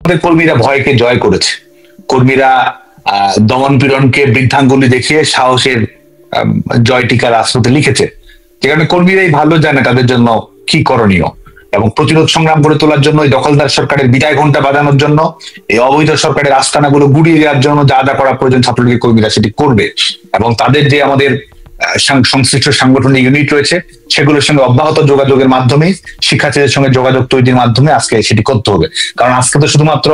আমাদের কর্মীরা ভয়কে জয় করেছে। কর্মীরা দমন পীড়নকে বৃদ্ধাঙ্গুলি দেখিয়ে সাহসের জয় টিকা রাজপথে লিখেছে। যেখানে কর্মীরাই ভালো জানে তাদের জন্য কি করণীয়, এবং প্রতিরোধ সংগ্রাম গড়ে তোলার জন্য, এই দখলদার সরকারের বিদায় ঘন্টা বাজানোর জন্য, এই অবৈধ সরকারের আস্তানাগুলো গুড়িয়ে দেওয়ার জন্য যা যা করা প্রয়োজন ছাত্রলীগের কর্মীরা সেটি করবে। এবং তাদের যে আমাদের সংশ্লিষ্ট সাংগঠনিক ইউনিট রয়েছে সেগুলোর সঙ্গে অব্যাহত যোগাযোগের মাধ্যমে, শিক্ষার্থীদের সঙ্গে যোগাযোগ তৈরির মাধ্যমে আজকে সেটি করতে হবে। কারণ আজকে তো শুধুমাত্র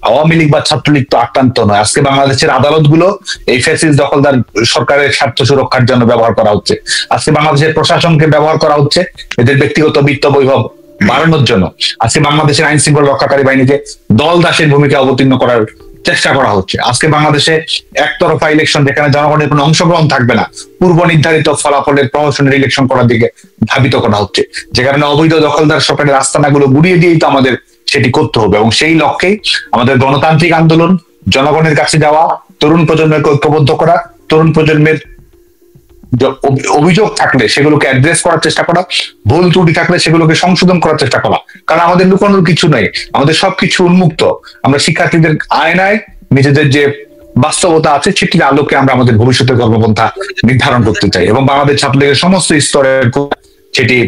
আওয়ামী লীগ বা ছাত্রলীগ তো আক্রান্ত নয়, আজকে বাংলাদেশের আদালতগুলো এই ফ্যাসিস্ট দখলদার সরকারের স্বার্থ সুরক্ষার জন্য ব্যবহার করা হচ্ছে। আজকে বাংলাদেশের প্রশাসনকে ব্যবহার করা হচ্ছে এদের ব্যক্তিগত বিত্ত বৈভব বাড়ানোর জন্য। আজকে বাংলাদেশের আইন শৃঙ্খলা রক্ষাকারী বাহিনীকে দল দাসের ভূমিকা অবতীর্ণ করার চেষ্টা করা হচ্ছে। আজকে বাংলাদেশে একতরফা ইলেকশন, যেখানে জনগণের কোনো অংশগ্রহণ থাকবে না, পূর্ব নির্ধারিত ফলাফলের প্রহসনের ইলেকশন করার দিকে ধাবিত করা হচ্ছে। যেখানে অবৈধ দখলদার সরকারের আস্তানাগুলো গুড়িয়ে দিয়েই তো আমাদের সেটি করতে হবে। এবং সেই লক্ষ্যে আমাদের গণতান্ত্রিক আন্দোলন, জনগণের কাছে যাওয়া, তরুণ প্রজন্মকে ঐক্যবদ্ধ করা, তরুণ প্রজন্মের অভিযোগ থাকলে সেগুলোকে অ্যাড্রেস করার চেষ্টা করা, ভুল ত্রুটি থাকলে সেগুলোকে সংশোধন করার চেষ্টা করা। কারণ আমাদের লুকানোর কিছু নেই, আমাদের সবকিছু উন্মুক্ত। আমরা শিক্ষার্থীদের আয়নায় নিজেদের যে বাস্তবতা আছে সেটির আলোকে আমরা আমাদের ভবিষ্যতের কর্মপন্থা নির্ধারণ করতে চাই। এবং বাংলাদেশ ছাত্রলীগের সমস্ত স্তরের সেটি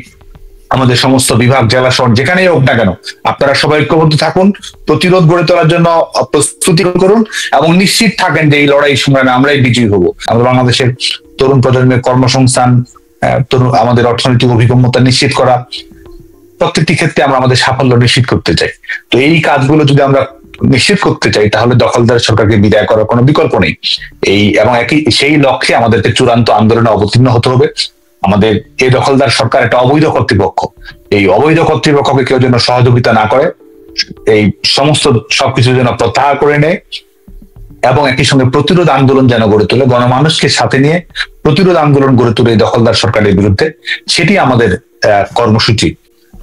আমাদের সমস্ত বিভাগ, জেলা, শহর যেখানেই হোক না কেন, আপনারা সবাই ঐক্যবদ্ধ থাকুন, প্রতিরোধ গড়ে তোলার জন্য প্রস্তুতি করুন, এবং নিশ্চিত থাকেন যে এই লড়াই সংগ্রামে আমরাই বিজয়ী হব। আমাদের বাংলাদেশের তরুণ প্রজন্মের কর্মসংস্থান, আমাদের অর্থনৈতিক অভিগম্যতা নিশ্চিত করা, প্রত্যেকটি ক্ষেত্রে আমরা আমাদের সাফল্য নিশ্চিত করতে চাই। তো এই কাজগুলো যদি আমরা নিশ্চিত করতে চাই তাহলে দখলদার সরকারকে বিদায় করার কোনো বিকল্প নেই। এবং সেই লক্ষ্যে আমাদেরকে চূড়ান্ত আন্দোলনে অবতীর্ণ হতে হবে। আমাদের এই দখলদার সরকার একটা অবৈধ কর্তৃপক্ষ, এই অবৈধ কর্তৃপক্ষকে কেউ যেন সহযোগিতা না করে, এই সমস্ত সবকিছু যেন প্রত্যাহার করে নেয়, এবং একই সঙ্গে প্রতিরোধ আন্দোলন যেন গড়ে তোলে, গণমানুষকে সাথে নিয়ে প্রতিরোধ আন্দোলন গড়ে তোলে এই দখলদার সরকারের বিরুদ্ধে। সেটি আমাদের কর্মসূচি।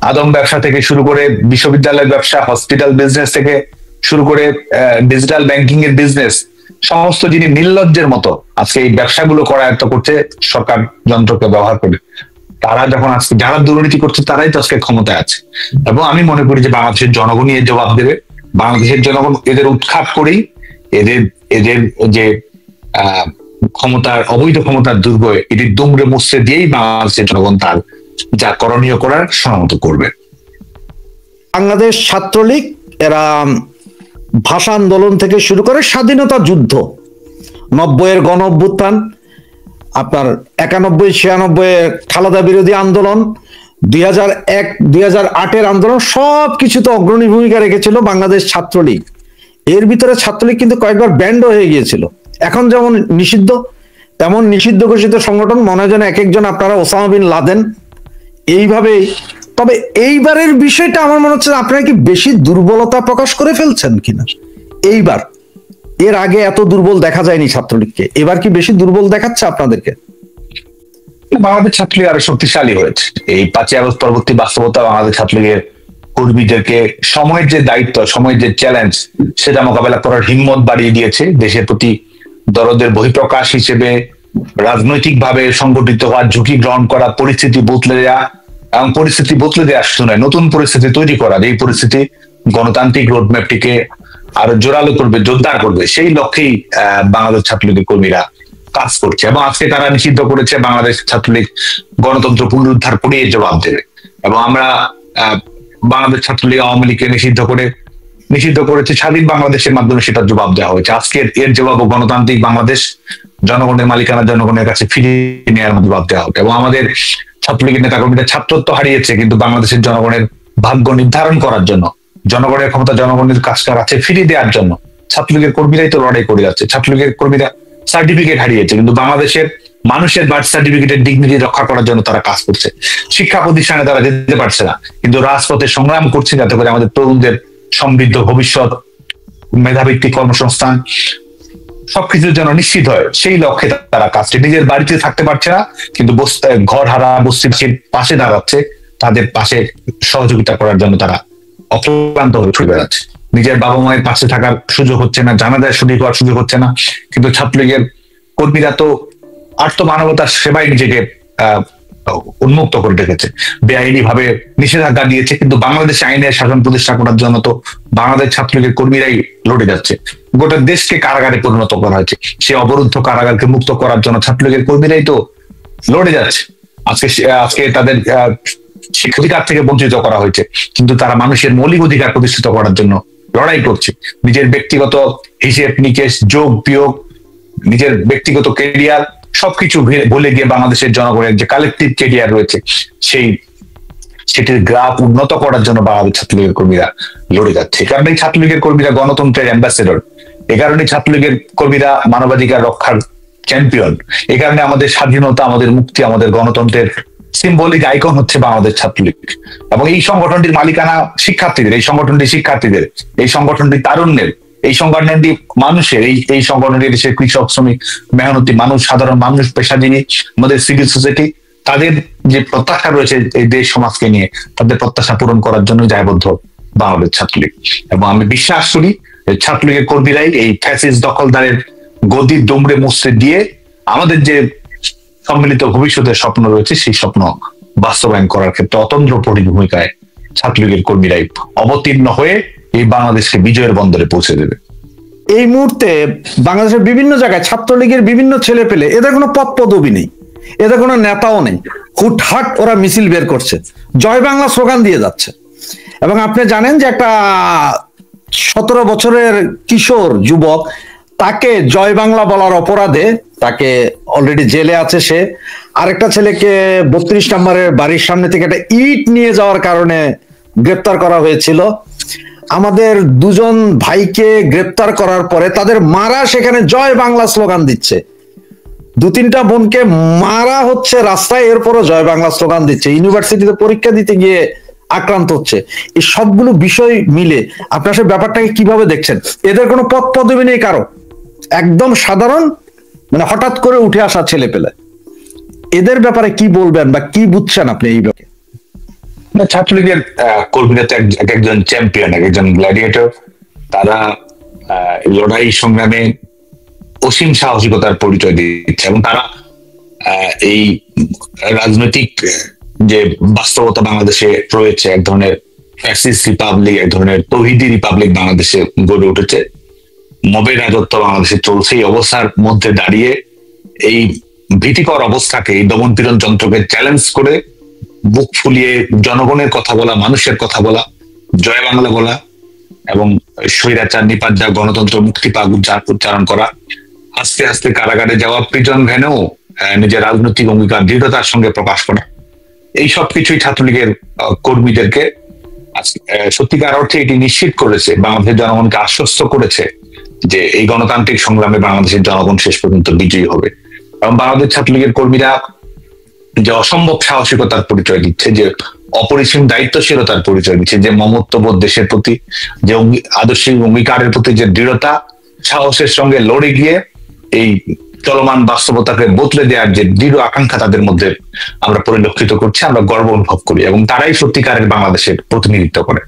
আদম ব্যবসা থেকে শুরু করে বিশ্ববিদ্যালয়ের ব্যবসা, হসপিটাল বিজনেস থেকে শুরু করে ডিজিটাল ব্যাংকিং এর বিজনেস, সমস্ত যিনি নির্লজ্জের মতো আজকে এই ব্যবসাগুলো করায়ত্ত করছে সরকার যন্ত্রকে ব্যবহার করে, তারা যখন আজকে যারা দুর্নীতি করছে তারাই তো আজকে ক্ষমতায় আছে। এবং আমি মনে করি যে বাংলাদেশের জনগণই এর জবাব দেবে। বাংলাদেশের জনগণ এদের উৎখাত করেই এদের যে ক্ষমতার, অবৈধ ক্ষমতার দুর্গ, এটি দুমড়ে মুচড়ে দিয়েই বাংলাদেশের জনগণ তার যা করণীয় করার সমাপ্ত করবে। বাংলাদেশ ছাত্রলীগ এরা ভাষা আন্দোলন থেকে শুরু করে স্বাধীনতা যুদ্ধ, 90-এর গণ অভ্যুত্থান, আপনার 91-96-এর খালেদা বিরোধী আন্দোলন, 2001-2008-এর আন্দোলন, সবকিছুতে অগ্রণী ভূমিকা রেখেছিল বাংলাদেশ ছাত্রলীগ। এর ভিতরে ছাত্রলীগ কিন্তু কয়েকবার ব্যান্ড হয়ে গিয়েছিল। এখন যেমন নিষিদ্ধ, তেমন নিষিদ্ধ ঘোষিত সংগঠন মনে হয় যেন এক একজন আপনারা ওসামা বিন লাদেন এইভাবেই। তবে এইবারের বিষয়টা আমার মনে হচ্ছে আপনারা কি বেশি দুর্বলতা প্রকাশ করে ফেলছেন কিনা এইবার? এর আগে এত দুর্বল দেখা যায়নি ছাত্রলীগকে, এবার কি বেশি দুর্বল দেখাচ্ছে আপনাদেরকে? বাংলাদেশ ছাত্রলীগ আরো শক্তিশালী হয়েছে। এই 5ই আগস্ট পরবর্তী বাস্তবতা বাংলাদেশ ছাত্রলীগের কর্মীদেরকে সময়ের যে দায়িত্ব, সময়ের যে চ্যালেঞ্জ, সেটা মোকাবেলা করার হিম্মত বাড়িয়ে দিয়েছে। দেশের প্রতি দরদের বহিঃপ্রকাশ হিসেবে রাজনৈতিক ভাবে সংগঠিত হওয়ার ঝুঁকি গ্রহণ করা, পরিস্থিতি বদলে দেওয়া, এবং পরিস্থিতি বদলে দেওয়া শুনে নতুন পরিস্থিতি তৈরি করা, এই পরিস্থিতি গণতান্ত্রিক রোডম্যাপটিকে আরো জোরালো করবে, জোরদার করবে, সেই লক্ষ্যেই বাংলাদেশ ছাত্রলীগের কর্মীরা কাজ করছে। এবং আজকে তারা নিষিদ্ধ করেছে বাংলাদেশ ছাত্রলীগ গণতন্ত্র পুনরুদ্ধার করে জবাব দেবে। এবং আমরা বাংলাদেশ ছাত্রলীগ আওয়ামী লীগকে নিষিদ্ধ করেছে স্বাধীন বাংলাদেশের মাধ্যমে সেটার জবাব দেওয়া হয়েছে। আজকে এর জবাব গণতান্ত্রিক বাংলাদেশ, জনগণের মালিকানা জনগণের কাছে ফিরিয়ে নেওয়ার জবাব দেওয়া হবে। এবং আমাদের ছাত্রলীগের নেতাকর্মীরা ছাত্রত্ব হারিয়েছে, কিন্তু বাংলাদেশের জনগণের ভাগ্য নির্ধারণ করার জন্য, জনগণের ক্ষমতা জনগণের কাছে ফিরিয়ে দেওয়ার জন্য ছাত্রলীগের কর্মীরাই তো লড়াই করে যাচ্ছে। ছাত্রলীগের কর্মীরা সার্টিফিকেট হারিয়েছে, কিন্তু বাংলাদেশের মানুষের বার্থ সার্টিফিকেটের ডিগনিটি রক্ষা করার জন্য তারা কাজ করছে। শিক্ষা প্রতিষ্ঠানে তারা যেতে পারছে না, কিন্তু রাজপথে সংগ্রাম করছে যাতে করে আমাদের তরুণদের সমৃদ্ধ ভবিষ্যৎ, মেধাভিত্তিক কর্মসংস্থান সবকিছু যেন নিশ্চিত হয়, সেই লক্ষ্যে তারা কাজটি। নিজের বাড়িতে থাকতে পারছে না, কিন্তু ঘর হারা বস্তির পাশে দাঁড়াচ্ছে, তাদের পাশে সহযোগিতা করার জন্য তারা অক্লান্ত হয়ে ছুটে বেড়াচ্ছে। নিজের বাবা মায়ের পাশে থাকার সুযোগ হচ্ছে না, জানাজায় শরীক হওয়ার সুযোগ হচ্ছে না, কিন্তু ছাত্রলীগের কর্মীরা তো আর্ত মানবতার সেবায় নিজেকে উন্মুক্ত করে রেখেছে, বেআইনি ভাবে নিষেধাজ্ঞা দিয়েছে, কিন্তু বাংলাদেশে আইনের শাসন প্রতিষ্ঠা করার জন্য তো বাংলাদেশ ছাত্রলীগের কর্মীরাই লড়ে যাচ্ছে। গোটা দেশকে কারাগারে পরিণত করা হয়েছে, সে অবরুদ্ধ কারাগারকে মুক্ত করার জন্য ছাত্রলীগের কর্মীরাই তো লড়ে যাচ্ছে। আজকে তাদের শিক্ষাধিকার থেকে বঞ্চিত করা হয়েছে, কিন্তু তারা মানুষের মৌলিক অধিকার প্রতিষ্ঠিত করার জন্য লড়াই করছে। নিজের ব্যক্তিগত হিসেব নিকেশ, যোগ বিয়োগ, নিজের ব্যক্তিগত কেরিয়ার সবকিছু ভুলে গিয়ে বাংলাদেশের জনগণের যে কালেকটিভ কেরিয়ার রয়েছে সেটির গ্রাফ উন্নত করার জন্য বাংলাদেশ ছাত্রলীগের কর্মীরা লড়ে যাচ্ছে। এ কারণেই ছাত্রলীগের কর্মীরা গণতন্ত্রের অ্যাম্বাসেডর, এ কারণেই ছাত্রলীগের কর্মীরা মানবাধিকার রক্ষার চ্যাম্পিয়ন, এ কারণে আমাদের স্বাধীনতা, আমাদের মুক্তি, আমাদের গণতন্ত্রের সিম্বলিক আইকন হচ্ছে বাংলাদেশ ছাত্রলীগ। এবং এই সংগঠনটির মালিকানা শিক্ষার্থীদের, এই সংগঠনটি শিক্ষার্থীদের, এই সংগঠনটি তারুণ্যের, এই সংগঠনটি মানুষের, এই সংগঠনটি দেশের কৃষক, শ্রমিক, মেহনতি মানুষ, সাধারণ মানুষ, পেশাজীবী, আমাদের সিভিল সোসাইটি, তাদের যে প্রত্যাশা রয়েছে এই দেশ সমাজকে নিয়ে, তাদের প্রত্যাশা পূরণ করার জন্য দায়বদ্ধ বাংলাদেশ ছাত্রলীগ। এবং আমি বিশ্বাস করি ছাত্রলীগের কর্মীরাই এই ফ্যাসিস্ট দখলদারের গদির দুমড়ে মুচড়ে দিয়ে আমাদের যে সম্মিলিত ভবিষ্যতের স্বপ্ন রয়েছে সেই স্বপ্ন বাস্তবায়ন করার ক্ষেত্রে অতন্দ্রপরি ভূমিকায় ছাত্রলীগের কর্মীরাই অবতীর্ণ হয়ে এই বাংলাদেশকে বিজয়ের বন্দরে পৌঁছে দেবে। এই মুহূর্তে বাংলাদেশের বিভিন্ন জায়গায় ছাত্রলীগের বিভিন্ন ছেলে পেলে, এদের কোনো পদ পদবি নেই, এদের কোনো নেতাও নেই, হুটহাট ওরা মিছিল বের করছে, জয় বাংলা স্লোগান দিয়ে যাচ্ছে। এবং আপনি জানেন যে একটা 17 বছরের কিশোর যুবক, তাকে জয় বাংলা বলার অপরাধে তাকে অলরেডি জেলে আছে সে। আরেকটা ছেলেকে 32 নম্বরের বাড়ির সামনে থেকে একটা ইট নিয়ে যাওয়ার কারণে গ্রেপ্তার করা হয়েছিল। আমাদের দুজন ভাইকে গ্রেপ্তার করার পরে তাদের মারা সেখানে জয় বাংলা স্লোগান দিচ্ছে, 2-3টা বোনকে মারা হচ্ছে রাস্তায়, এরপরও জয় বাংলা স্লোগান দিচ্ছে, ইউনিভার্সিটিতে পরীক্ষা দিতে গিয়ে আক্রান্ত হচ্ছে। এই সবগুলো বিষয় মিলে আপনার সে ব্যাপারটাকে কিভাবে দেখছেন? এদের কোনো পদ পদবি নেই কারো, একদম সাধারণ, মানে হঠাৎ করে উঠে আসা ছেলে পেলে। এদের ব্যাপারে কি বলবেন বা কি বুঝছেন আপনি এই ব্যাপারে? ছাত্রলীগের কর্মীরা তো একজন চ্যাম্পিয়ন, একজন গ্ল্যাডিয়েটর। তারা লড়াই সংগ্রামে অসীম সাহসিকতার পরিচয় দিচ্ছে, এবং তারা এই রাজনৈতিক যে বাস্তবতা বাংলাদেশে রয়েছে, এক ধরনের ফ্যাসিস্ট রিপাবলিক, এক ধরনের তৌহিদি রিপাবলিক বাংলাদেশে গড়ে উঠেছে, মবের রাজত্ব বাংলাদেশে চলছে। এই অবস্থার মধ্যে দাঁড়িয়ে এই ভীতিকর অবস্থাকে, এই দমনপীড়ন যন্ত্রকে চ্যালেঞ্জ করে বুক ফুলিয়ে জনগণের কথা বলা, মানুষের কথা বলা, জয় বাংলা বলা এবং স্বৈরাচার নিপাত গণতন্ত্র মুক্তি পাক উচ্চারণ করা, আস্তে আস্তে কারাগারে যাওয়া, প্রিজন ভ্যানেও নিজের রাজনৈতিক অঙ্গীকার দৃঢ়তার সঙ্গে প্রকাশ করা, এই সব কিছুই ছাত্রলীগের কর্মীদেরকে সত্যিকার অর্থে এটি নিশ্চিত করেছে, বাংলাদেশের জনগণকে আশ্বস্ত করেছে যে এই গণতান্ত্রিক সংগ্রামে বাংলাদেশের জনগণ শেষ পর্যন্ত বিজয়ী হবে। এবং বাংলাদেশ ছাত্রলীগের কর্মীরা যে অসম্ভব সাহসিকতার পরিচয় দিচ্ছে, যে অপরিসীম দায়িত্বশীলতার পরিচয় দিচ্ছে, যে মমত্ববোধ দেশের প্রতি, যে আদর্শিক অঙ্গীকারের প্রতি যে দৃঢ়তা, সাহসের সঙ্গে লড়ে গিয়ে এই চলমান বাস্তবতাকে বদলে দেওয়ার যে দৃঢ় আকাঙ্ক্ষা তাদের মধ্যে আমরা পরিলক্ষিত করছি, আমরা গর্ব অনুভব করি, এবং তারাই সত্যিকারের বাংলাদেশের প্রতিনিধিত্ব করে।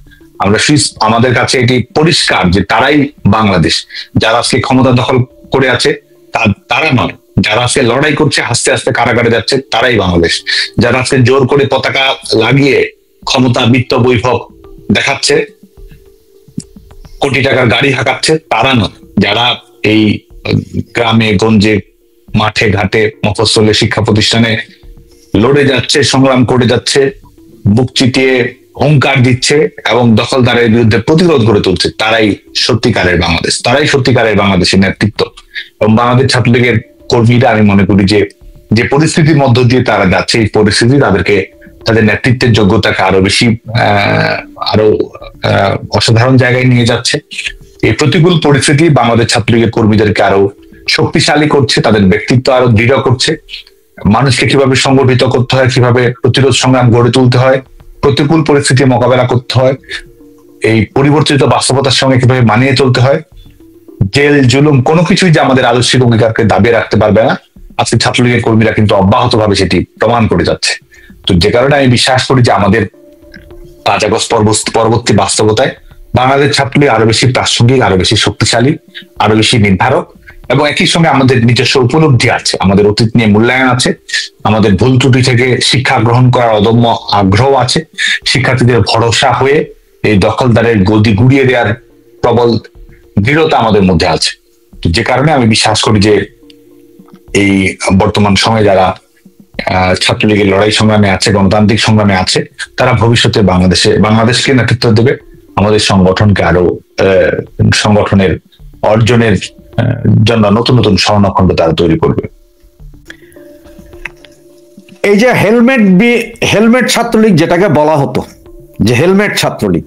আমাদের কাছে এটি পরিষ্কার যে তারাই বাংলাদেশ। যারা আজকে ক্ষমতা দখল করে আছে তারা নয়, যারা আজকে লড়াই করছে, আস্তে আস্তে কারাগারে যাচ্ছে, তারাই বাংলাদেশ। যারা আজকে জোর করে পতাকা লাগিয়ে ক্ষমতা, বিত্ত, বৈভব দেখাচ্ছে, কোটি টাকার গাড়ি হাঁকাচ্ছে, তারা নয়। যারা এই গ্রামে গঞ্জে, মাঠে ঘাটে, মফস্বলে, শিক্ষা প্রতিষ্ঠানে লড়ে যাচ্ছে, সংগ্রাম করে যাচ্ছে, বুক চিতিয়ে হুঙ্কার দিচ্ছে এবং দখলদারের বিরুদ্ধে প্রতিরোধ গড়ে তুলছে, তারাই সত্যিকারের বাংলাদেশ, তারাই সত্যিকারের বাংলাদেশের নেতৃত্ব। এবং বাংলাদেশ ছাত্রলীগের কর্মীরা, আমি মনে করি যে পরিস্থিতির মধ্য দিয়ে তারা যাচ্ছে, এই পরিস্থিতি তাদের নেতৃত্বের যোগ্যতাকে আরো অসাধারণ জায়গায় নিয়ে যাচ্ছে। এই প্রতিকূল পরিস্থিতি বাংলাদেশ ছাত্রলীগের কর্মীদেরকে আরো শক্তিশালী করছে, তাদের ব্যক্তিত্ব আরো দৃঢ় করছে। মানুষকে কিভাবে সংগঠিত করতে হয়, কিভাবে প্রতিরোধ সংগ্রাম গড়ে তুলতে হয়, প্রতিকূল পরিস্থিতি মোকাবেলা করতে হয়, এই পরিবর্তিত বাস্তবতার সঙ্গে কিভাবে মানিয়ে চলতে হয়, জেল জুলুম কোনো কিছুই যে আমাদের আদর্শিক অঙ্গীকারকে দাবিয়ে রাখতে পারবে না, আজকে ছাত্রলীগের কর্মীরা কিন্তু অব্যাহতভাবে সেটি প্রমাণ করে যাচ্ছে। তো যে কারণে আমি বিশ্বাস করি যে আমাদের 5 আগস্ট পরবর্তী বাস্তবতায় বাংলাদেশ ছাত্রলীগ আরো বেশি প্রাসঙ্গিক, আরো বেশি শক্তিশালী, আরো বেশি নির্ধারক, এবং একই সঙ্গে আমাদের নিজস্ব উপলব্ধি আছে, আমাদের অতীত নিয়ে মূল্যায়ন আছে, আমাদের ভুল ত্রুটি থেকে শিক্ষা গ্রহণ করার অদম্য আগ্রহ আছে, শিক্ষার্থীদের ভরসা হয়ে এই দখলদারের গদি গুড়িয়ে দেওয়ার প্রবল দৃঢ়তা আমাদের মধ্যে আছে। যে কারণে আমি বিশ্বাস করি যে এই বর্তমান সময়ে যারা ছাত্রলীগের লড়াই সংগ্রামে আছে, গণতান্ত্রিক সংগ্রামে আছে, তারা ভবিষ্যতে বাংলাদেশকে নেতৃত্ব দেবে, আমাদের সংগঠনকে আরো সংগঠনের অর্জনের জন্য নতুন নতুন স্বর্ণখণ্ড তারা তৈরি করবে। এই যে হেলমেট ছাত্রলীগ যেটাকে বলা হতো, যে হেলমেট ছাত্রলীগ,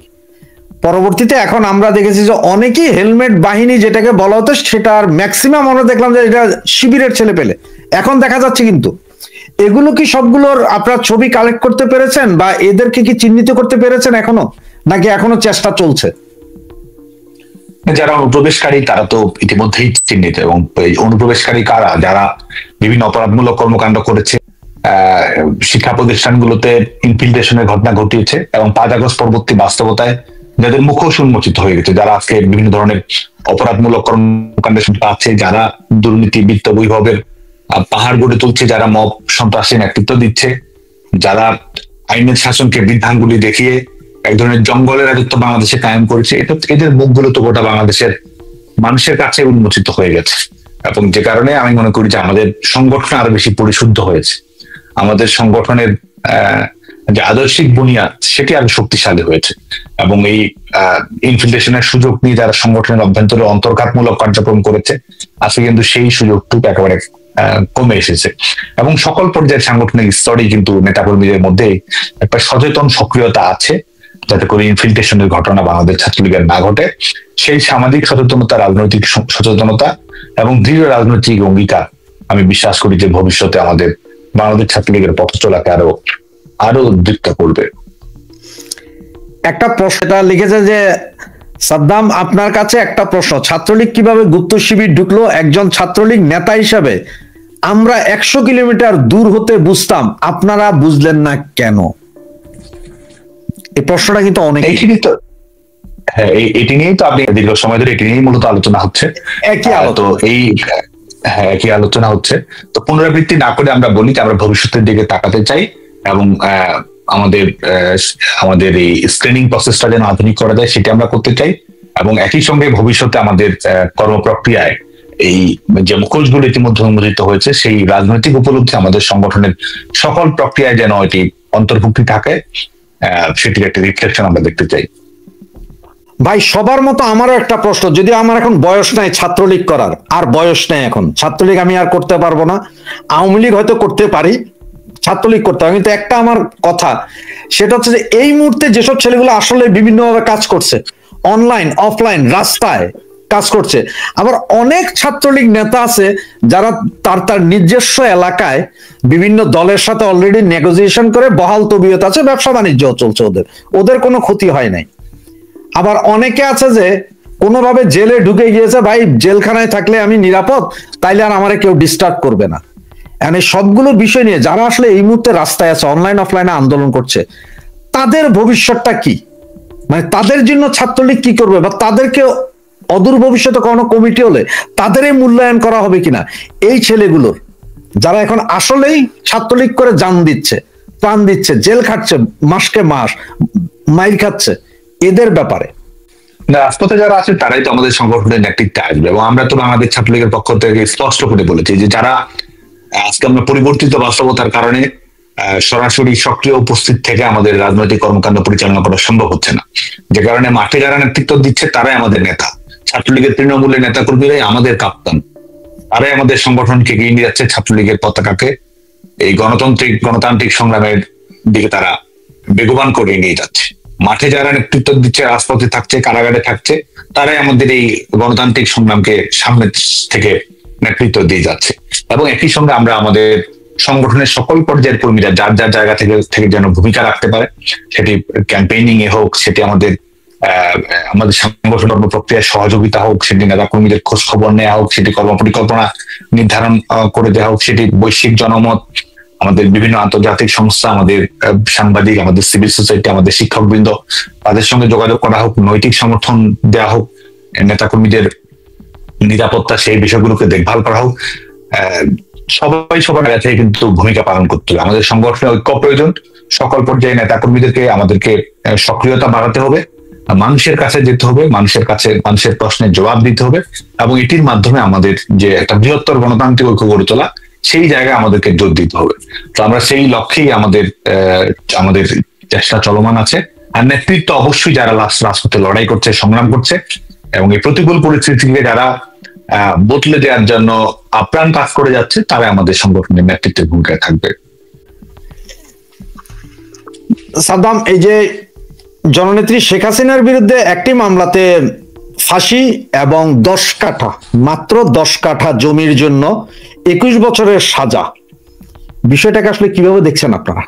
পরবর্তীতে এখন আমরা দেখেছি যে অনেকেই হেলমেট বাহিনী যেটাকে বলা হতো সেটার ম্যাক্সিমাম আমরা দেখলাম যে এটা শিবিরের ছেলে পেলে এখন দেখা যাচ্ছে। কিন্তু এগুলো কি সবগুলোর আপনারা ছবি কালেক্ট করতে পেরেছেন, বা এদেরকে কি চিহ্নিত করতে পেরেছেন এখনো, নাকি এখনো চেষ্টা চলছে? যারা অনুপ্রবেশকারী তারা তো ইতিমধ্যেই চিহ্নিত, এবং এই অনুপ্রবেশকারী কারা, যারা বিভিন্ন অপরাধমূলক কর্মকাণ্ড করেছে, শিক্ষা প্রতিষ্ঠানগুলোতে ইনফিল্ট্রেশনের ঘটনা ঘটিয়েছে, এবং 5 আগস্ট পরবর্তী বাস্তবতায় যাদের মুখোশ উন্মোচিত হয়ে গেছে, যারা আজকে বিভিন্ন ধরনের অপরাধমূলক কর্মকাণ্ডের সঙ্গে আছে, যারা দুর্নীতি বিত্ত বৈভবের পাহাড় গড়ে তুলছে, যারা মব সন্ত্রাসী নেতৃত্ব দিচ্ছে, যারা আইনের শাসনকে বৃদ্ধাঙ্গুলি দেখিয়ে এক ধরনের জঙ্গলের রাজত্ব বাংলাদেশে কায়েম করেছে, এদের মুখগুলো তো গোটা বাংলাদেশের মানুষের কাছে উন্মোচিত হয়ে গেছে। এবং যে কারণে আমি মনে করি যে আমাদের সংগঠন আরো বেশি পরিশুদ্ধ হয়েছে, আমাদের সংগঠনের যে আদর্শিক বুনিয়াদ সেটি আরো শক্তিশালী হয়েছে, এবং এই ইনফিল্ট্রেশনের সুযোগ নিয়ে যারা সংগঠনের অভ্যন্তরে অন্তর্ঘাতমূলক কার্যক্রম করেছে, আজকে কিন্তু সেই সুযোগটুকু একেবারে কমে এসেছে। এবং সকল পর্যায়ের সাংগঠনিক স্তরে কিন্তু নেতাকর্মীদের মধ্যে একটা সচেতন সক্রিয়তা আছে, যাতে করে ইনফিল্ট্রেশনের ঘটনা বাংলাদেশ ছাত্রলীগের না ঘটে। সেই সামাজিক সচেতনতা, রাজনৈতিক সচেতনতা এবং দৃঢ় রাজনৈতিক অঙ্গীকার আমি বিশ্বাস করি যে ভবিষ্যতে আমাদের বাংলাদেশ ছাত্রলীগের পথ চলাকে আরো উদ্দীপ্ত করবে। একটা প্রশ্নটা লিখেছে যে সাদ্দাম, আপনার কাছে একটা প্রশ্ন, ছাত্রলীগ কিভাবে গুপ্ত শিবির ঢুকলো? একজন ছাত্রলীগ নেতা হিসাবে আমরা 100 কিলোমিটার দূর হতে বুঝতাম, আপনারা বুঝলেন না কেন? এই প্রশ্নটা কিন্তু অনেক, হ্যাঁ এটি নিয়েই তো আপনি দীর্ঘ সময় ধরে এটি নিয়েই মূলত আলোচনা হচ্ছে। একই আলোচনা হচ্ছে। তো পুনরাবৃত্তি না করে আমরা বলি যে আমরা ভবিষ্যতের দিকে তাকাতে চাই, এবং আমাদের এই স্ক্রিনিং প্রসেসটা যেন আধুনিক করা যায় সেটা আমরা করতে চাই, এবং একই সঙ্গে ভবিষ্যতে আমাদের কর্মপ্রক্রিয়ায় এই যে মুখোশগুলো ইতিমধ্যে অনুমোদিত হয়েছে, সেই রাজনৈতিক উপলব্ধি আমাদের সংগঠনের সকল প্রক্রিয়ায় যেন এটি অন্তর্ভুক্তি থাকে, সেটির একটা রিফ্লেকশন আমরা দেখতে চাই। ভাই সবার মতো আমারও একটা প্রশ্ন, যদিও আমার এখন বয়স নাই ছাত্রলীগ করার, আর বয়স নেই এখন, ছাত্রলীগ আমি আর করতে পারবো না, আওয়ামী লীগ হয়তো করতে পারি, ছাত্রলীগ করতে হবে। কিন্তু একটা আমার কথা, সেটা হচ্ছে যে এই মুহূর্তে যেসব ছেলেগুলো আসলে বিভিন্নভাবে কাজ করছে, অনলাইন অফলাইন রাস্তায় কাজ করছে, আবার অনেক ছাত্রলীগ নেতা আছে যারা তার নিজস্ব এলাকায় বিভিন্ন দলের সাথে অলরেডি নেগোসিয়েশন করে বহাল তবিয়ত আছে, ব্যবসা বাণিজ্য চলছে, ওদের কোনো ক্ষতি হয় নাই। আবার অনেকে আছে যে কোনোভাবে জেলে ঢুকে গিয়েছে, ভাই জেলখানায় থাকলে আমি নিরাপদ, তাইলে আর আমারে কেউ ডিস্টার্ব করবে না। এই সবগুলো বিষয় নিয়ে যারা আসলে এই মুহূর্তে রাস্তায় আছে, অনলাইন অফলাইনে আন্দোলন করছে, তাদের ভবিষ্যৎটা কি, মানে তাদের জন্য ছাত্রলীগ কি করবে, বা তাদেরকে অদূর ভবিষ্যতে কোনো কমিটি হলে তাদের এই মূল্যায়ন করা হবে কিনা, এই ছেলেগুলোর যারা এখন আসলেই ছাত্রলীগ করে জান দিচ্ছে, প্রাণ দিচ্ছে, জেল খাটছে, মাসকে মাস মাইল খাচ্ছে, এদের ব্যাপারে রাজপথে যারা আছে তারাই তো আমাদের সংগঠনের নেতৃত্বে আসবে, এবং আমরা তো বাংলাদেশ ছাত্রলীগের পক্ষ থেকে স্পষ্ট করে বলেছি যে যারা আজকে আমরা পরিবর্তিত বাস্তবতার কারণে সরাসরি সক্রিয় উপস্থিত থেকে আমাদের রাজনৈতিক কর্মকাণ্ড পরিচালনা করা সম্ভব হচ্ছে না, যে কারণে মাঠে যারা নেতৃত্ব দিচ্ছে তারাই আমাদের নেতা, ছাত্রলীগের তৃণমূলের নেতা কর্মীরাই আমাদের কাপ্তান, তারাই আমাদের সংগঠনকে এগিয়ে নিয়ে যাচ্ছে, ছাত্রলীগের পতাকাকে এই গণতান্ত্রিক সংগ্রামের দিকে তারা বেগবান করে নিয়ে যাচ্ছে। মাঠে যারা নেতৃত্ব দিচ্ছে, রাজপথে থাকছে, কারাগারে থাকছে, তারাই আমাদের এই গণতান্ত্রিক সংগ্রামকে সামনে থেকে নেতৃত্ব দিয়ে যাচ্ছে। এবং একই সঙ্গে আমরা আমাদের সংগঠনের সকল পর্যায়ের কর্মীরা যার যার জায়গা থেকে যেন ভূমিকা রাখতে পারে, সেটি ক্যাম্পেইনিং এ হোক, সেটি আমাদের সংগঠন প্রক্রিয়ায় সহযোগিতা হোক, সেটি নেতা কর্মীদের খোঁজ খবর নেওয়া হোক, সেটি কর্মপরিকল্পনা নির্ধারণ করে দেওয়া হোক, সেটি বৈশ্বিক জনমত, আমাদের বিভিন্ন আন্তর্জাতিক সংস্থা, আমাদের সাংবাদিক, আমাদের সিভিল সোসাইটি, আমাদের শিক্ষকবৃন্দ, তাদের সঙ্গে যোগাযোগ করা হোক, নৈতিক সমর্থন দেওয়া হোক, নেতাকর্মীদের নিরাপত্তা, সেই বিষয়গুলোকে দেখভাল করা হোক। সবাই সবার কাছে কিন্তু ভূমিকা পালন করতে হবে। আমাদের সংগঠনে ঐক্য প্রয়োজন। সকল পর্যায়ে নেতা কর্মীদেরকে আমাদেরকে সক্রিয়তা বাড়াতে হবে, মানুষের কাছে যেতে হবে, মানুষের প্রশ্নের জবাব দিতে হবে, এবং এটির মাধ্যমে আমাদের যে একটা বৃহত্তর গণতান্ত্রিক ঐক্য গড়ে তোলা, সেই জায়গায় আমাদেরকে জোর দিতে হবে। তো আমরা সেই লক্ষ্যেই আমাদের চেষ্টা চলমান আছে। আর নেতৃত্ব অবশ্যই যারা রাজপথে লড়াই করছে, সংগ্রাম করছে, এবং এই প্রতিকূল পরিস্থিতিকে যারা বদলে দেওয়ার জন্য আপ্রাণ কাজ করে যাচ্ছে, তারা আমাদের সংগঠনের নেতৃত্বের ভূমিকায় থাকবে। সাদ্দাম, এই যে জননেত্রী শেখ হাসিনার বিরুদ্ধে একটি মামলাতে ফাঁসি এবং 10 কাঠা, মাত্র 10 কাঠা জমির জন্য 21 বছরের সাজা, বিষয়টাকে আসলে কিভাবে দেখছেন আপনারা?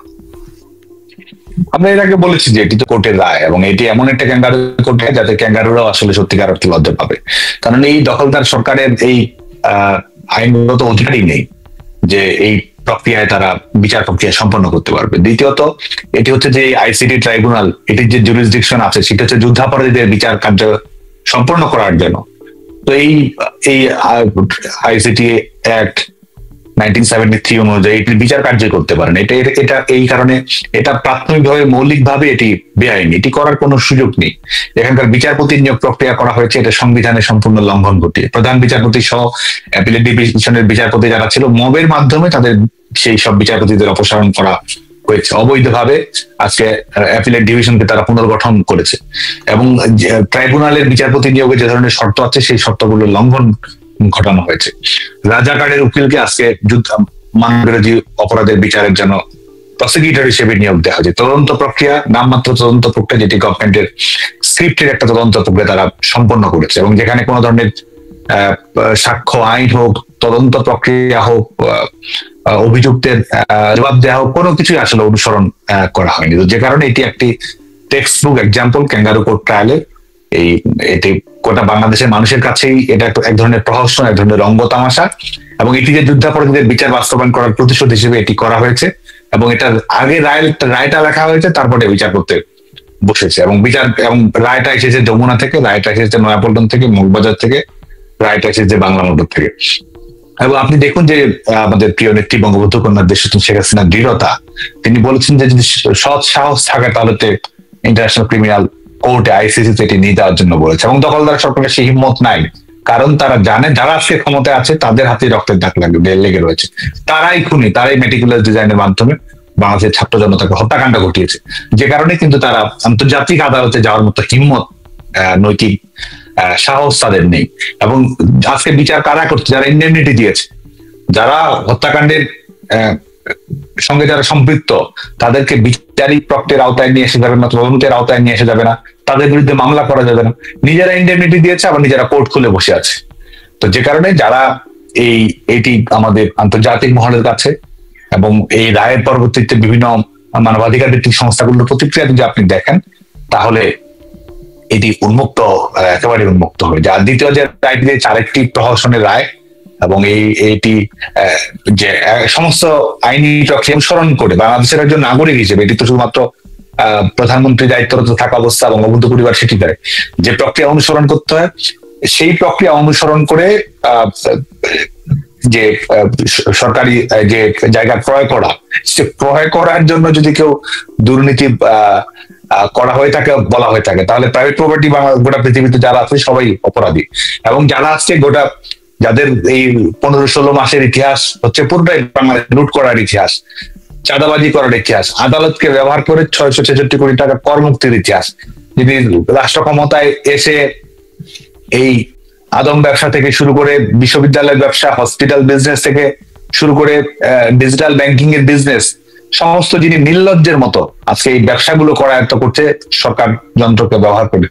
আমরা এর আগে বলেছি যে এটি তো কোর্টের রায়, এবং এটি এমন একটা ক্যাঙ্গারু কোর্ট যাতে ক্যাঙ্গারুরাও আসলে সত্যিকার অর্থে লজ্জা পাবে। কারণ এই দখলদার সরকারের এই আইনগত অধিকারই নেই যে এই প্রক্রিয়ায় তারা বিচার প্রক্রিয়া সম্পন্ন করতে পারবে। দ্বিতীয়ত, এটি হচ্ছে যে আইসিটি ট্রাইব্যুনাল, এটির যে জুরিসডিকশন আছে সেটা হচ্ছে যুদ্ধাপরাধীদের বিচার কার্য সম্পন্ন করার জন্য। তো এই আইসিটি অ্যাক্ট 1973 অনুযায়ী এটি বিচার কার্য করতে পারেন। এটা এই কারণে এটা প্রাথমিকভাবে, মৌলিকভাবে এটি বেআইনি, এটি করার কোনো সুযোগ নেই। এখানকার বিচারপতি নিয়োগ প্রক্রিয়া করা হয়েছে, এটা সংবিধানের সম্পূর্ণ লঙ্ঘন ঘটিয়ে। প্রধান বিচারপতি সহ অ্যাপিলেট ডিভিশনের বিচারপতি যারা ছিল, মবের মাধ্যমে তাদের সেই সব বিচারপতিদের অপসারণ করা হয়েছে অবৈধভাবে। আজকে অ্যাপিলেট ডিভিশনকে তারা পুনর্গঠন করেছে, এবং ট্রাইব্যুনালের বিচারপতি নিয়োগে যে ধরনের শর্ত আছে সেই শর্তগুলো লঙ্ঘন ঘটানো হয়েছে। রাজাকারের উকিলকে আজকে মানববিরোধী অপরাধের বিচারের জন্য প্রসিকিউটর হিসেবে নিয়োগ দেওয়া হয়েছে। তদন্ত প্রক্রিয়া, নামমাত্র তদন্ত প্রক্রিয়া, যেটি গভর্নমেন্টের স্ক্রিপ্টের একটা তদন্ত প্রক্রিয়া তারা সম্পন্ন করেছে, এবং যেখানে কোনো ধরনের সাক্ষ্য আইন হোক, তদন্ত প্রক্রিয়া হোক, অভিযুক্তের জবাব দেওয়া হোক, কোনো কিছুই আসলে অনুসরণ করা হয়নি। তো যে কারণে এটি একটি textbook example kangaroo court ট্রায়ালের। এটি গোটা বাংলাদেশের মানুষের কাছেই এটা এক ধরনের প্রহসন, এক ধরনের রঙ্গ তামাশা, এবং এটি যে যুদ্ধাপরাধীদের বিচার বাস্তবায়ন করার প্রতিশোধ হিসেবে এটি করা হয়েছে, এবং এটার আগে রায়টা লেখা হয়েছে, তারপরে বিচার করতে বসেছে, এবং রায়টা এসেছে যমুনা থেকে, রায়টা এসেছে নয়াপল্টন থেকে, মগবাজার থেকে, রায়টা এসেছে বাংলা মোটর থেকে। এবং আপনি দেখুন যে আমাদের প্রিয় নেত্রী বঙ্গবন্ধু কন্যা দেশরত্ন শেখ হাসিনার দৃঢ়তা, তিনি বলেছেন যে যদি সৎ সাহস থাকে তাহলে ইন্টারন্যাশনাল ক্রিমিনাল কোর্টে, আইসিসি তে এটি নিয়ে যাওয়ার জন্য বলেছে। এবং দখলদার সরকারের সেই হিম্মত নাই, কারণ তারা জানে যারা আজকে ক্ষমতায় আছে তাদের হাতে রক্তের দাগ লেগে রয়েছে, তারাই খুনি, তারাই মেটিকুলাস ডিজাইনের মাধ্যমে বাংলাদেশের ছাত্র জনতাকে হত্যাকাণ্ড ঘটিয়েছে। যে কারণে কিন্তু তারা আন্তর্জাতিক আদালতে যাওয়ার মতো হিম্মত, নৈতিক সাহস তাদের নেই। এবং আজকে বিচার কারা করছে? যারা ইন্ডেমনিটি দিয়েছে, যারা হত্যাকাণ্ডের সঙ্গে যারা সম্পৃক্ত, তাদেরকে বিচারিক প্রক্রিয়ার আওতায় নিয়ে এসে যাবে না, তদন্তের আওতায় নিয়ে এসে যাবে না, তাদের বিরুদ্ধে মামলা করা যাবে না। নিজেরা ইন্ডেমনিটি দিয়েছে, আবার নিজেরা কোর্ট খুলে বসে আছে। তো যে কারণে যারা এটি আমাদের আন্তর্জাতিক মহলের কাছে এবং এই রায়ের পরবর্তীতে বিভিন্ন মানবাধিকার ভিত্তিক সংস্থাগুলোর প্রতিক্রিয়া যদি আপনি দেখেন, তাহলে এটি একেবারে উন্মুক্ত হবে। যার দ্বিতীয় যে রায়টি দিয়েছে আরেকটি প্রহসনের রায়, এবং এইটি যে সমস্ত আইনি প্রক্রিয়া অনুসরণ করে বাংলাদেশের একজন নাগরিক হিসেবে, এটি তো শুধুমাত্র প্রধানমন্ত্রী দায়িত্বরত থাকা অবস্থা বঙ্গবন্ধু পরিবার সেটি করে, যে প্রক্রিয়া অনুসরণ করতে হয় সেই প্রক্রিয়া অনুসরণ করে যে সরকারি যে জায়গা ক্রয় করা, সে ক্রয় করার জন্য যদি কেউ দুর্নীতি করা হয়ে থাকে, বলা হয়ে থাকে, তাহলে প্রাইভেট প্রপার্টি গোটা পৃথিবীতে যারা আছে সবাই অপরাধী। এবং যারা আজকে যাদের এই 15-16 মাসের ইতিহাস হচ্ছে পুরোটাই বাংলাদেশ লুট করার ইতিহাস, চাঁদাবাজি করার ইতিহাস, আদালতকে ব্যবহার করে 666 কোটি টাকা কর মুক্তির ইতিহাস, যদি রাষ্ট্র ক্ষমতায় এসে এই আদম ব্যবসা থেকে শুরু করে বিশ্ববিদ্যালয়ের ব্যবসা, হসপিটাল বিজনেস থেকে শুরু করে ডিজিটাল ব্যাংকিং এর বিজনেস, সমস্ত যিনি নির্লজ্জের মতো আজকে এই ব্যবসাগুলো করায়ত্ত করছে সরকার যন্ত্রকে ব্যবহার করে,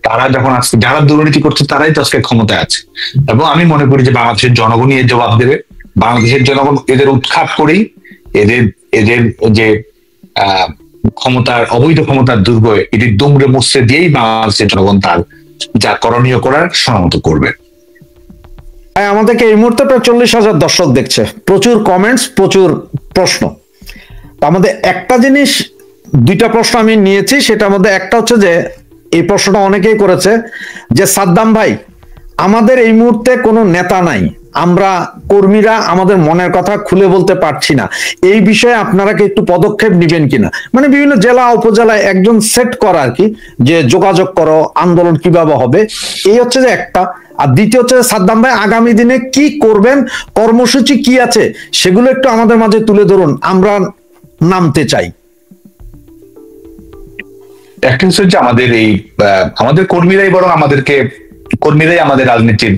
তারা যখন আজকে যারা দুর্নীতি করছে তারাই তো আজকে ক্ষমতায় আছে। এবং আমি মনে করি যে বাংলাদেশের জনগণই এর জবাব দেবে। বাংলাদেশের জনগণ এদের উৎখাত করেই এদের যে অবৈধ ক্ষমতার দুর্গ, এটি দুমড়ে মুচড়ে দিয়েই বাংলাদেশের জনগণ তার যা করণীয় করার সমামত করবে। আমাদেরকে এই মুহূর্তে প্রায় 40,000 দর্শক দেখছে, প্রচুর কমেন্টস, প্রচুর প্রশ্ন। আমাদের একটা জিনিস, 2টা প্রশ্ন আমি নিয়েছি, সেটার মধ্যে একটা হচ্ছে যে এই প্রশ্নটা অনেকেই করেছে যে সাদ্দাম ভাই, আমাদের এই মুহূর্তে কোনো নেতা নাই, আমরা কর্মীরা আমাদের মনের কথা খুলে বলতে পারছি না। এই বিষয়ে আপনারা কি একটু পদক্ষেপ নেবেন কিনা, মানে বিভিন্ন জেলা উপজেলায় একজন সেট করা আর কি, যে যোগাযোগ করো, আন্দোলন কিভাবে হবে। এই হচ্ছে যে একটা। আর দ্বিতীয় হচ্ছে সাদ্দাম ভাই আগামী দিনে কি করবেন, কর্মসূচি কি আছে সেগুলো একটু আমাদের মাঝে তুলে ধরুন, আমরা নামতে চাই। একটা হচ্ছে যে আমাদের এই আমাদের কর্মীরাই বরং কর্মীরাই আমাদের রাজনীতির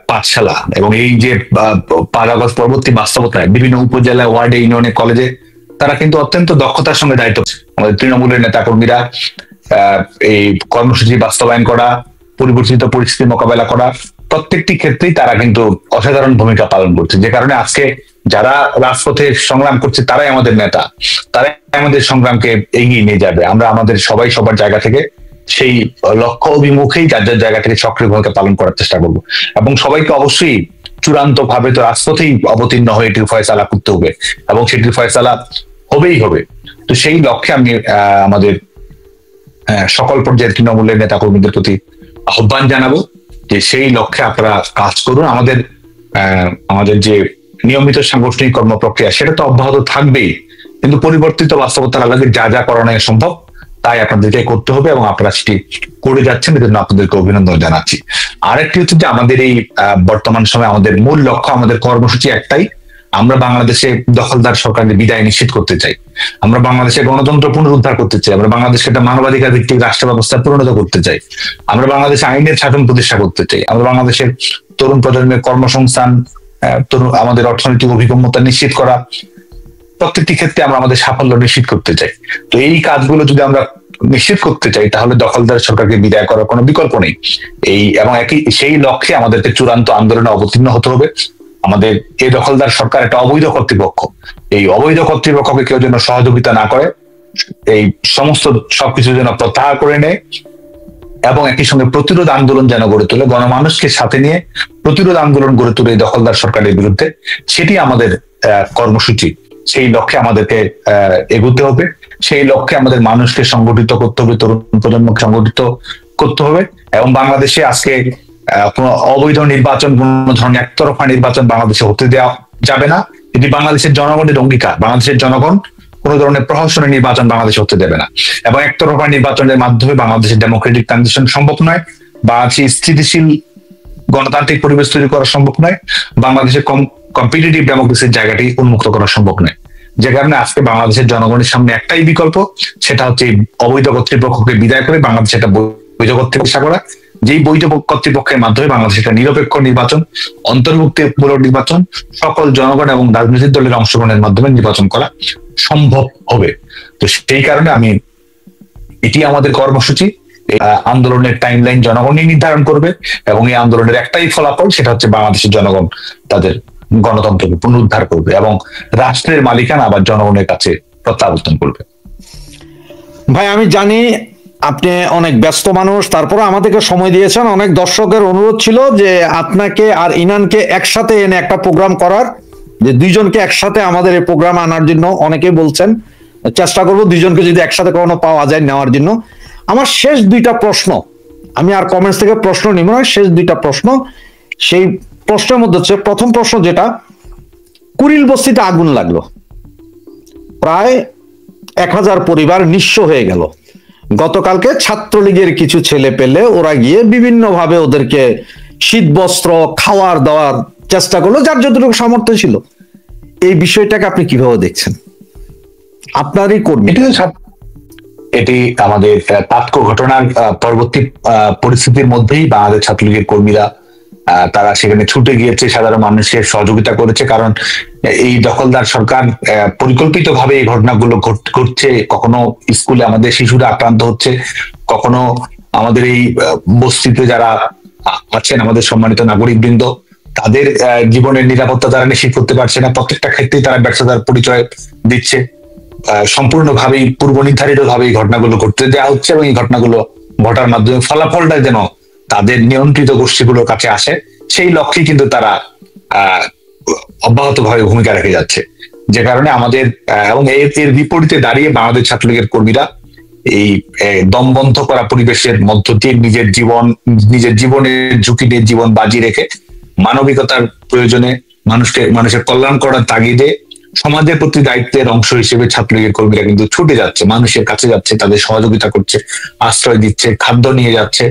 পাঠশালা, এবং এই যে 5 আগস্ট পরবর্তী বাস্তবতায় বিভিন্ন উপজেলায়, ওয়ার্ডে, ইউনিয়নে, কলেজে তারা কিন্তু অত্যন্ত দক্ষতার সঙ্গে দায়িত্ব। আমাদের তৃণমূলের নেতা কর্মীরা এই কর্মসূচি বাস্তবায়ন করা, পরিবর্তিত পরিস্থিতি মোকাবেলা করা, প্রত্যেকটি ক্ষেত্রেই তারা কিন্তু অসাধারণ ভূমিকা পালন করছে। যে কারণে আজকে যারা রাজপথে সংগ্রাম করছে তারাই আমাদের নেতা, তারাই আমাদের সংগ্রামকে এগিয়ে নিয়ে যাবে। আমরা আমাদের সবাই সবার জায়গা থেকে সেই লক্ষ্য অভিমুখেই যার যার জায়গা থেকে সক্রিয় ভূমিকা পালন করার চেষ্টা করব, এবং সবাইকে অবশ্যই চূড়ান্ত ভাবে তো রাজপথেই অবতীর্ণ হয়ে এটির ফয়সালা করতে হবে, এবং সেটির ফয়সালা হবেই হবে। তো সেই লক্ষ্যে আমি আমাদের সকল পর্যায়ের তৃণমূলের নেতা কর্মীদের প্রতি আহ্বান জানাবো যে সেই লক্ষ্যে আপনারা কাজ করুন। আমাদের যে নিয়মিত সাংগঠনিক কর্মপ্রক্রিয়া সেটা তো অব্যাহত থাকবেই, কিন্তু পরিবর্তিত বাস্তবতার আলোকে যা যা করানো সম্ভব তাই আপনাদেরকে করতে হবে, এবং আপনারা সেটি করে যাচ্ছেন, এজন্য আপনাদেরকে অভিনন্দন জানাচ্ছি। আরেকটি হচ্ছে যে আমাদের এই বর্তমান সময়ে আমাদের মূল লক্ষ্য, আমাদের কর্মসূচি একটাই, আমরা বাংলাদেশে দখলদার সরকারের বিদায় নিশ্চিত করতে চাই, আমরা বাংলাদেশে গণতন্ত্র পুনরুদ্ধার করতে চাই, আমরা বাংলাদেশকে একটা মানবাধিকার ভিত্তিক রাষ্ট্র ব্যবস্থা পরিণত করতে চাই, আমরা বাংলাদেশে আইনের শাসন প্রতিষ্ঠা করতে চাই, আমরা বাংলাদেশের তরুণ প্রজন্মের কর্মসংস্থান, আমাদের অর্থনৈতিক অভিগম্যতা নিশ্চিত করা, প্রত্যেকটি ক্ষেত্রে আমরা আমাদের সাফল্য নিশ্চিত করতে চাই। তো এই কাজগুলো যদি আমরা নিশ্চিত করতে চাই তাহলে দখলদার সরকারকে বিদায় করার কোনো বিকল্প নেই। এবং সেই লক্ষ্যে আমাদেরকে চূড়ান্ত আন্দোলনে অবতীর্ণ হতে হবে। আমাদের এই দখলদার সরকার একটা অবৈধ কর্তৃপক্ষ, এই অবৈধ কর্তৃপক্ষকে কেউ যেন সহযোগিতা না করে, এই সমস্ত সবকিছু যেন প্রত্যাহার করে নেয়, এবং একই সঙ্গে প্রতিরোধ আন্দোলন যেন গড়ে তোলে, গণমানুষকে সাথে নিয়ে প্রতিরোধ আন্দোলন গড়ে তোলে এই দখলদার সরকারের বিরুদ্ধে। সেটি আমাদের কর্মসূচি। সেই লক্ষ্যে আমাদেরকে এগোতে হবে, সেই লক্ষ্যে আমাদের মানুষকে সংগঠিত করতে হবে, তরুণ প্রজন্মকে সংগঠিত করতে হবে। এবং বাংলাদেশে আজকে কোনো অবৈধ নির্বাচন, কোন ধরনের একতরফা নির্বাচন বাংলাদেশে হতে দেওয়া যাবে না। এটি বাংলাদেশের জনগণের অঙ্গীকার। বাংলাদেশের জনগণ কোন ধরনের প্রহসনের নির্বাচন বাংলাদেশে হতে দেবে না, এবং একতরফা নির্বাচনের মাধ্যমে বাংলাদেশের ডেমোক্রেটিক ট্রানজিশন সম্ভব নয়, বাংলাদেশে স্থিতিশীল গণতান্ত্রিক পরিবেশ তৈরি করা সম্ভব নয়, বাংলাদেশের কম্পিটিটিভ ডেমোক্রেসির জায়গাটি উন্মুক্ত করা সম্ভব নয়। যে কারণে আজকে বাংলাদেশের জনগণের সামনে একটাই বিকল্প, সেটা হচ্ছে অবৈধ কর্তৃপক্ষকে বিদায় করে বাংলাদেশে একটা বৈধ কর্তৃপক্ষ করা, যেই বৈধ কর্তৃপক্ষের মাধ্যমে বাংলাদেশে একটা নিরপেক্ষ নির্বাচন, অন্তর্ভুক্তিমূলক নির্বাচন, সকল জনগণ এবং রাজনৈতিক দলের অংশগ্রহণের মাধ্যমে নির্বাচন করা সম্ভব হবে। তো সেই কারণে এটি আমাদের কর্মসূচি। আন্দোলনের টাইমলাইন জনগণই নির্ধারণ করবে, এবং এই আন্দোলনের একটাই ফলাফল, সেটা হচ্ছে বাংলাদেশের জনগণ তাদের গণতন্ত্রকে পুনরুদ্ধার করবে এবং রাষ্ট্রের মালিকানা আবার জনগণের কাছে প্রত্যাবর্তন করবে। ভাই আমি জানি আপনি অনেক ব্যস্ত মানুষ, তারপরে আমাদেরকে সময় দিয়েছেন। অনেক দর্শকের অনুরোধ ছিল যে আপনাকে আর ইনানকে একসাথে এনে একটা প্রোগ্রাম করার, যে দুইজনকে একসাথে আমাদের এই প্রোগ্রামে আনার জন্য অনেকেই বলছেন। চেষ্টা করবো দুইজনকে যদি একসাথে কখনো পাওয়া যায় নেওয়ার জন্য। আমার শেষ দুইটা প্রশ্ন, আমি আর কমেন্টস থেকে প্রশ্ন নিব না, শেষ দুইটা প্রশ্ন। সেই প্রশ্নের মধ্যে হচ্ছে, প্রথম প্রশ্ন যেটা, কুড়িল বস্তিতে আগুন লাগলো, প্রায় 1000 পরিবার নিঃস্ব হয়ে গেল। গতকালকে ছাত্রলীগের কিছু ছেলে পেলে ওরা গিয়ে বিভিন্ন ভাবে ওদেরকে শীত বস্ত্র, খাওয়ার দাওয়ার চেষ্টা করলো, যার যতটুকু সামর্থ্য ছিল। এই বিষয়টাকে আপনি কিভাবে দেখছেন? আপনারই কর্মী। এটি আমাদের তাৎক ঘটনার পরবর্তী পরিস্থিতির মধ্যেই বাংলাদেশ ছাত্রলীগের কর্মীরা তারা সেখানে ছুটে গিয়েছে, সাধারণ মানুষকে সহযোগিতা করেছে। কারণ এই দখলদার সরকার পরিকল্পিতভাবে এই ঘটনাগুলো ঘটছে। কখনো স্কুলে আমাদের শিশুরা আক্রান্ত হচ্ছে, কখনো আমাদের এই বস্তিতে যারা আছেন আমাদের সম্মানিত নাগরিকবৃন্দ, তাদের জীবনের নিরাপত্তা তারা নিশ্চিত করতে পারছে না। প্রত্যেকটা ক্ষেত্রেই তারা ব্যর্থতার পরিচয় দিচ্ছে। সম্পূর্ণভাবেই পূর্ব নির্ধারিত ভাবে এই ঘটনাগুলো ঘটতে দেওয়া হচ্ছে, এবং এই ঘটনাগুলো ঘটার মাধ্যমে ফলাফলটা যেন তাদের নিয়ন্ত্রিত গোষ্ঠীগুলোর কাছে আসে, সেই লক্ষ্যে কিন্তু তারা অব্যাহতভাবে ভূমিকা রেখে যাচ্ছে। যে কারণে আমাদের এবং এর বিপরীতে দাঁড়িয়ে বাংলাদেশ ছাত্রলীগের কর্মীরা এই দম বন্ধ করা পরিবেশের মধ্য দিয়ে নিজের জীবনের ঝুঁকি নিয়ে জীবন বাজি রেখে মানবিকতার প্রয়োজনে মানুষের কল্যাণ করার তাগিদে সমাজের প্রতি দায়িত্বের অংশ হিসেবে ছাত্রলীগের কর্মীরা কিন্তু ছুটে যাচ্ছে, মানুষের কাছে যাচ্ছে, তাদের সহযোগিতা করছে, আশ্রয় দিচ্ছে, খাদ্য নিয়ে যাচ্ছে,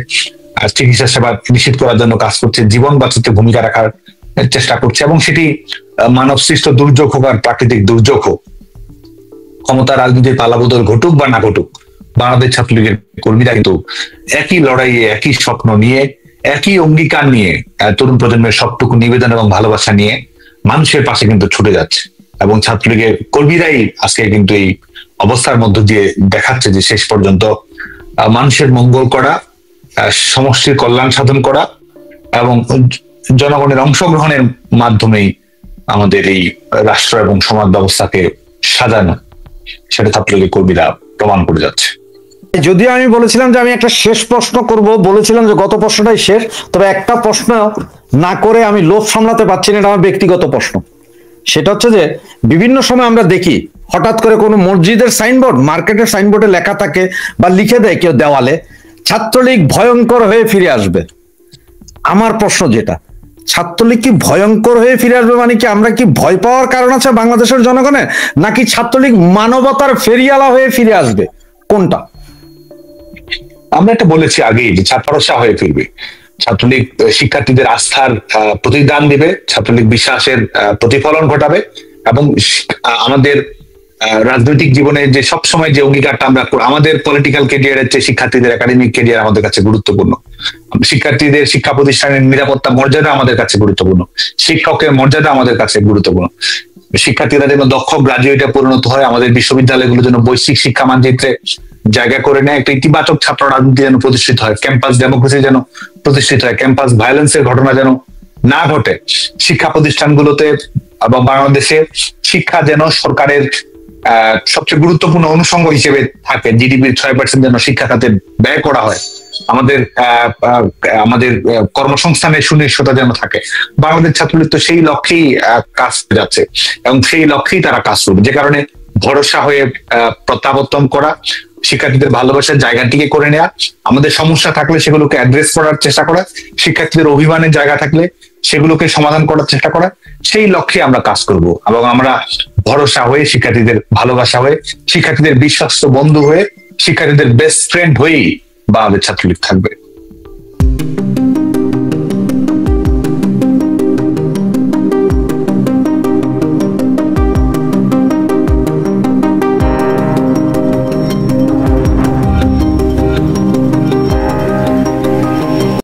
আর চিকিৎসা সেবা নিশ্চিত করার জন্য কাজ করছে, জীবন বাঁচাতে ভূমিকা রাখার চেষ্টা করছে। এবং সেটি মানব সৃষ্ট দুর্যোগ হোক আর প্রাকৃতিক দুর্যোগ হোক, ক্ষমতা রাজনীতির পালাবদল ঘটুক বা না ঘটুক, বাংলাদেশ ছাত্রলীগের কর্মীরা কিন্তু একই লড়াইয়ে, একই স্বপ্ন নিয়ে, একই অঙ্গীকার নিয়ে, তরুণ প্রজন্মের সবটুকু নিবেদন এবং ভালোবাসা নিয়ে মানুষের পাশে কিন্তু ছুটে যাচ্ছে। এবং ছাত্রলীগের কর্মীরাই আজকে কিন্তু এই অবস্থার মধ্য দিয়ে দেখাচ্ছে যে শেষ পর্যন্ত মানুষের মঙ্গল করা, সমষ্টির কল্যাণ সাধন করা এবং জনগণের অংশগ্রহণের মাধ্যমেই আমাদের এই রাষ্ট্র এবং সমাজ ব্যবস্থাকে সাজানো, সেটা ছাত্রলীগের কর্মীরা প্রমাণ করে যাচ্ছে। যদিও আমি বলেছিলাম যে আমি একটা শেষ প্রশ্ন করব, বলেছিলাম যে গত প্রশ্নটাই শেষ, তবে একটা প্রশ্ন না করে আমি লোভ সামলাতে পারছি না, এটা আমার ব্যক্তিগত প্রশ্ন। সেটা হচ্ছে যে বিভিন্ন সময় আমরা দেখি হঠাৎ করে কোনো মসজিদের সাইনবোর্ড, মার্কেটের সাইনবোর্ডে লেখা থাকে বা লিখে দেয় কেউ দেওয়ালে, ছাত্রলীগ ভয়ঙ্কর হয়ে ফিরে আসবে। আমার প্রশ্ন যেটা, ছাত্রলীগ কি ভয়ঙ্কর হয়ে ফিরে আসবে মানে কি আমরা কি ভয় পাওয়ার কারণ আছে বাংলাদেশের জনগণের, নাকি ছাত্রলীগ মানবতার ফেরিয়ালা হয়ে ফিরে আসবে, কোনটা? আমরা এটা বলেছি আগেই যে ছাত্রসা হয়ে ফিরবে। ছাত্রলীগ শিক্ষার্থীদের আস্থার প্রতিদান দিবে, ছাত্রলীগ বিশ্বাসের প্রতিফলন ঘটাবে এবং আমাদের রাজনৈতিক জীবনে যে সবসময় যে অঙ্গীকারটা আমরা, আমাদের পলিটিক্যাল ক্যারিয়ারের চেয়ে শিক্ষার্থীদের একাডেমিক ক্যারিয়ার আমাদের কাছে গুরুত্বপূর্ণ, শিক্ষার্থীদের শিক্ষা প্রতিষ্ঠানের নিরাপত্তা মর্যাদা আমাদের কাছে গুরুত্বপূর্ণ, শিক্ষকের মর্যাদা আমাদের কাছে গুরুত্বপূর্ণ, শিক্ষার্থীরা যেন দক্ষ গ্রাজুয়েটে পরিণত হয়, আমাদের বিশ্ববিদ্যালয়গুলো যেন বৈশ্বিক শিক্ষা মানচিত্রে জায়গা করে নেয়, একটা ইতিবাচক ছাত্র রাজনীতি যেন প্রতিষ্ঠিত হয়, ক্যাম্পাস ডেমোক্রেসি যেন প্রতিষ্ঠিত হয়, ক্যাম্পাস ভায়োলেন্সের ঘটনা যেন না ঘটে, শিক্ষা প্রতিষ্ঠানগুলোতে এবং বাংলাদেশে শিক্ষা যেন সরকারের সবচেয়ে গুরুত্বপূর্ণ অনুষঙ্গ হিসেবে থাকে, জিডিপির 6% যেন শিক্ষা খাতে ব্যয় করা হয়, আমাদের কর্মসংস্থানের সুনিশ্চয়তা যেন থাকে। বাংলাদেশ ছাত্রলীগ তো সেই লক্ষ্যেই কাজ করে যাচ্ছে এবং সেই লক্ষ্যেই তারা কাজ করবে, যে কারণে ভরসা হয়ে প্রত্যাবর্তন করা, শিক্ষার্থীদের ভালোবাসার জায়গাটিকে করে নেওয়া, আমাদের সমস্যা থাকলে সেগুলোকে অ্যাড্রেস করার চেষ্টা করা, শিক্ষার্থীদের অভিমানের জায়গা থাকলে সেগুলোকে সমাধান করার চেষ্টা করা, সেই লক্ষ্যে আমরা কাজ করব। এবং আমরা ভরসা হয়ে, শিক্ষার্থীদের ভালোবাসা হয়ে, শিক্ষার্থীদের বিশ্বস্ত বন্ধু হয়ে, শিক্ষার্থীদের বেস্ট ফ্রেন্ড হয়েই বাংলাদেশ ছাত্রলীগ থাকবে।